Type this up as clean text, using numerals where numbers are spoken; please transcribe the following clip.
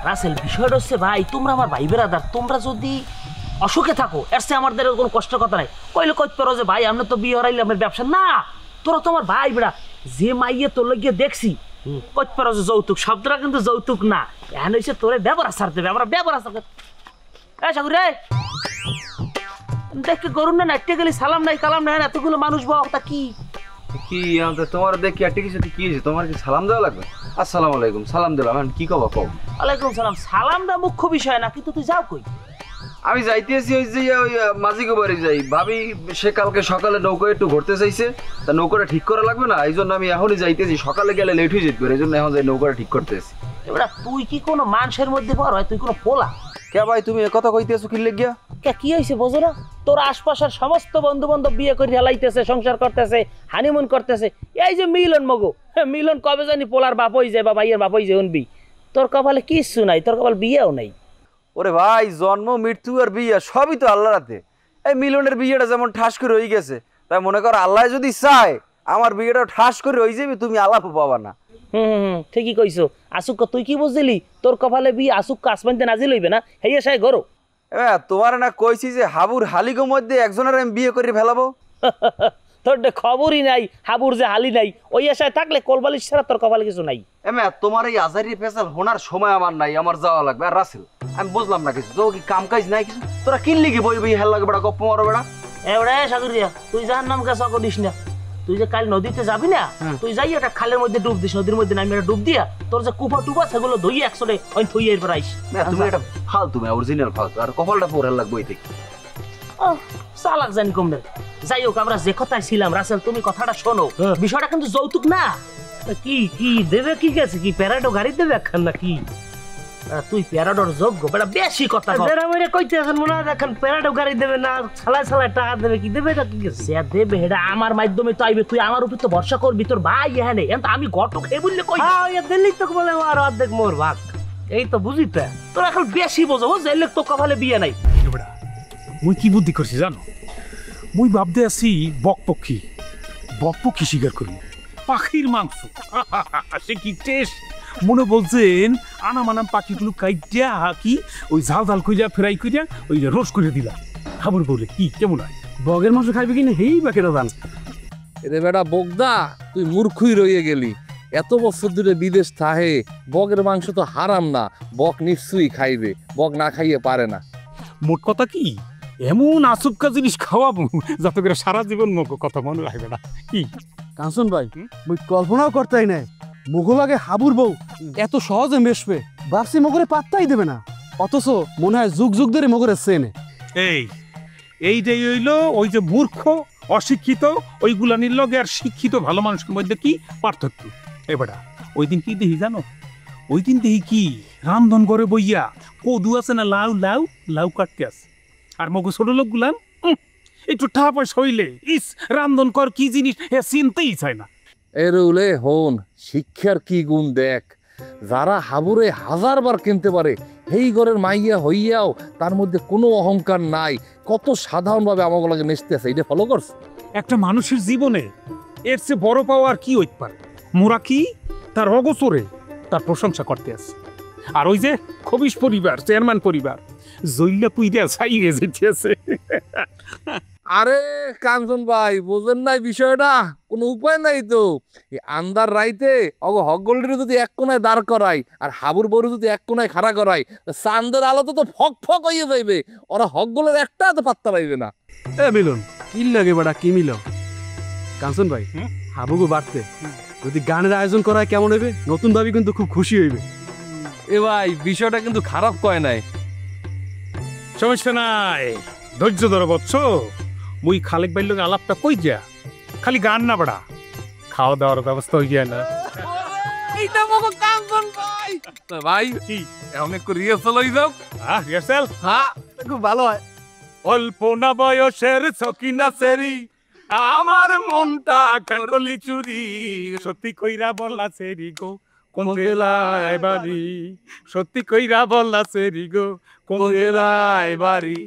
রাসেল বিষয়টা হচ্ছে ভাই, তোমরা আমার ভাই বেরাদার, তোমরা যদি অসুখে থাকো এর চেয়ে আমাদের কোনো কষ্ট কথা নাই। কইলে কইতে পারো যে ভাই আমরা তো বিয়ে হারাইলে আমার ব্যবসা না, তোরা তো আমার ভাই বেড়া, যে মাইয়ে তোর লাগিয়ে দেখছি কইতে পারো যে যৌতুক, শব্দটা কিন্তু যৌতুক না, এখন হয়েছে তোরে ব্যবহার ছাড় দেবে, আমরা ব্যবহার ছাড় সাগর রে দেখে করুন না নাট্যে গেলি সালাম নাই কালাম নাই, এতগুলো মানুষ বাবা তা কি কি তোমার দেখি একটা কিছু কি হয়েছে, তোমার কি সালাম দেওয়া লাগবে? আসসালামু আলাইকুম, সালাম দিলাম, কি কবা কও? ওয়ালাইকুম সালাম, সালামটা মুখ্য বিষয় না, কিন্তু তুই যাও কই? আমি যাইতেছি ওই যে ওই মাঝিগো বাড়ি যাই, ভাবি সে কালকে সকালে নৌকো একটু ঘুরতে চাইছে, তা নৌকাটা ঠিক করা লাগবে না, এই জন্য আমি এখনই যাইতেছি, সকালে গেলে লেট হয়ে যেতে, এই জন্য এখন যাই নৌকাটা ঠিক করতেছি। এবার তুই কি কোনো মানুষের মধ্যে পড় হয়, তুই কোনো পোলা? কে ভাই তুমি একথা কইতেছো কি লেগিয়া? কে কি হয়েছে বোঝো না? তোর আশপাশের সমস্ত বন্ধু বান্ধব বিয়ে করে হেলাইতেছে, সংসার করতেছে, হানিমুন করতেছে, এই যে মিলন মগো, মিলন কবে জানি পোলার বাপ হয়ে যায় বা ভাইয়ের বাপ হয়ে যায়, উনবি তোর কপালে কিচ্ছু নাই, তোর কপাল বিয়েও নাই। ওরে ভাই জন্ম মৃত্যু আর বিয়ে সবই তো আল্লাহর হাতে। এই মিলনের বিয়েটা যেমন ঠাস করে হয়ে গেছে, তাই মনে কর আল্লাহ যদি চায় আমার বিয়েটা ঠাস করে হয়ে যাবে, তুমি আলাপ পাবা না। ঠিকই কইছো। আসুক তুই কি বুঝলি, তোর কপালে বিয়ে আসুক আসমানতে নাজিল হইবে না, হেয়ে সাই গরো। তোমার না কইছি যে হাবুর হালিগো মধ্যে একজনের আমি বিয়ে করে ফেলাবো। তোর খবরই নাই হাবুর যে হালি নাই, ওই আশায় থাকলে কোলবালিশ ছাড়া তোর কপালে কিছু নাই। তোমার এই আজারি পেশাল হোনার সময় আমার নাই, আমার যাওয়া লাগবে। আর রাসেল আমি বুঝলাম না কিছু, তো কি কাম কাজ নাই কিছু, তোরা কিনলি কি বই বই হেল লাগে বেড়া, গপ্প মারো বেড়া। এবারে সাগরিয়া তুই যার নাম কাছে দিস না, তুই যে কাল নদীতে যাবি না, তুই যাই একটা খালের মধ্যে ডুব দিস, নদীর মধ্যে নামি একটা ডুব দিয়া তোর যে কুপা টুপা সেগুলো ধুইয়ে একসরে ওই থুইয়ে এরপর আইস। তুমি একটা ফালতু অরিজিনাল ফালতু, আর কপালটা পরে লাগবে ওই থেকে। চালাক জানি কমবে। যাই হোক আমরা যে কথায় ছিলাম, রাসেল তুমি কথাটা শোনো, বিষয়টা কিন্তু যৌতুক না। কি কি দেবে, কি গেছে কি প্যারাডো গাড়ি দেবে এখন না কি? তুই প্যারাডোর যোগ্য বেটা, বেশি কথা কইতে আছেন মনে হয় এখন প্যারাডো গাড়ি দেবে না, ছালায় ছালায় টাকা দেবে, কি দেবে এটা কি গেছে দেবে, এটা আমার মাধ্যমে তো আইবে, তুই আমার উপর তো ভরসা করবি, তোর ভাই এখানে এখন আমি ঘটক খেয়ে বললে কই দিল্লি তো বলে আর অর্ধেক মোর ভাগ, এই তো বুঝি তো তোর এখন বেশি বোঝো, বুঝলি তো কপালে বিয়ে নাই। মুই কি বুদ্ধি করছি জানো, মুই ভাবতে আছি বকপক্ষী, বকপক্ষী শিকার করি, পাখির মাংস সে কি টেস্ট। মনে বলছেন আনাম আনাম পাখিগুলো কাইটা কি ওই ঝাল ঝাল কইরা ফ্রাই কইরা ওই রোজ করে দিলাম, খাবার বলে কি কেমন হয়? বগের মাংস খাইবে কিনা হেই বা কেন জান। এরে বেটা বগদা, তুই মূর্খই রয়ে গেলি, এত বছর ধরে বিদেশ থাহে, বগের মাংস তো হারাম না, বক নিশ্চয়ই খাইবে, বক না খাইয়ে পারে না। মোট কথা কি এমন আচুক্কা জিনিস খাওয়াবো যাতে করে সারা জীবন মুখ কথা মনে রাখবে না। কি কাঞ্চন ভাই, মুই কল্পনাও করতেই নাই মুঘল আগে হাবুর বউ এত সহজে মেশবে, ভাবছি মগরে পাত্তাই দেবে না, অথচ মনে হয় যুগ যুগ ধরে মগরে চেনে। এইটাই হইলো ওই যে মূর্খ অশিক্ষিত ওইগুলানির লগে আর শিক্ষিত ভালো মানুষের মধ্যে কি পার্থক্য। এবারে ওই দিন কি দেখি জানো, ওই দিন দেখি কি রামধন করে বইয়া কদু আছে না, লাউ লাউ লাউ কাটতে আছে, আর মগু ছোট লোক গুলান একটু টাকা পয়সা হইলে ইস রামধন কর কি জিনিস এ চিনতেই চায় না। এরুলে হন শিক্ষার কি গুণ দেখ, যারা হাবুরে 1000 বার কিনতে পারে, এই ঘরের মাইয়া হইয়াও তার মধ্যে কোনো অহংকার নাই, কত সাধারণভাবে আমাকে লাগে মিশতে আছে, এটা ফলো করছে। একটা মানুষের জীবনে এর চেয়ে বড় পাওয়া আর কি হইতে পারে? মোরা কি তার অগোচরে তার প্রশংসা করতে আছে, আর ওই যে খবিশ পরিবার, চেয়ারম্যান পরিবার জইলা পুইরা ছাইয়ে যেতে আছে। আরে কাঞ্চন ভাই, বোঝেন নাই বিষয়টা, কোনো উপায় নাই তো। এই আন্দার রাইতে অগ হকগোল্ডের যদি এক কোনায় দাঁড় করাই আর হাবুর বড় যদি এক কোনায় খাড়া করাই, চান্দের আলো তো ফক ফক হইয়া যাইবে, ওরা হকগোলের একটা তো পাত্তা পাইবে না। এ মিলন কি লাগে বেটা, কি মিলন? কাঞ্চন ভাই, হাবুগো বাড়তে যদি গানের আয়োজন করায় কেমন হইবে, নতুন ভাবি কিন্তু খুব খুশি হইবে। এ ভাই বিষয়টা কিন্তু খারাপ কয় নাই। সমস্যা নাই, ধৈর্য ধরো বচ্চ, মুই খালেক বাইর লোক আলাপটা কই যা, খালি গান না বাড়া, খাওয়া দাওয়ার ব্যবস্থা হয়ে যায় না। ভাই কি এমন একটু রিহার্সাল হয়ে যাও? রিহার্সাল হ্যাঁ, খুব ভালো হয়। অল্প না বয়সের সকিনা সেরি, আমার মনটা কারলি চুরি, সত্যি কইরা বলা সেরি গো কোন গেলায় বাড়ি, সত্যি কইরা বলা সেরি গো কোন গেলায় বাড়ি।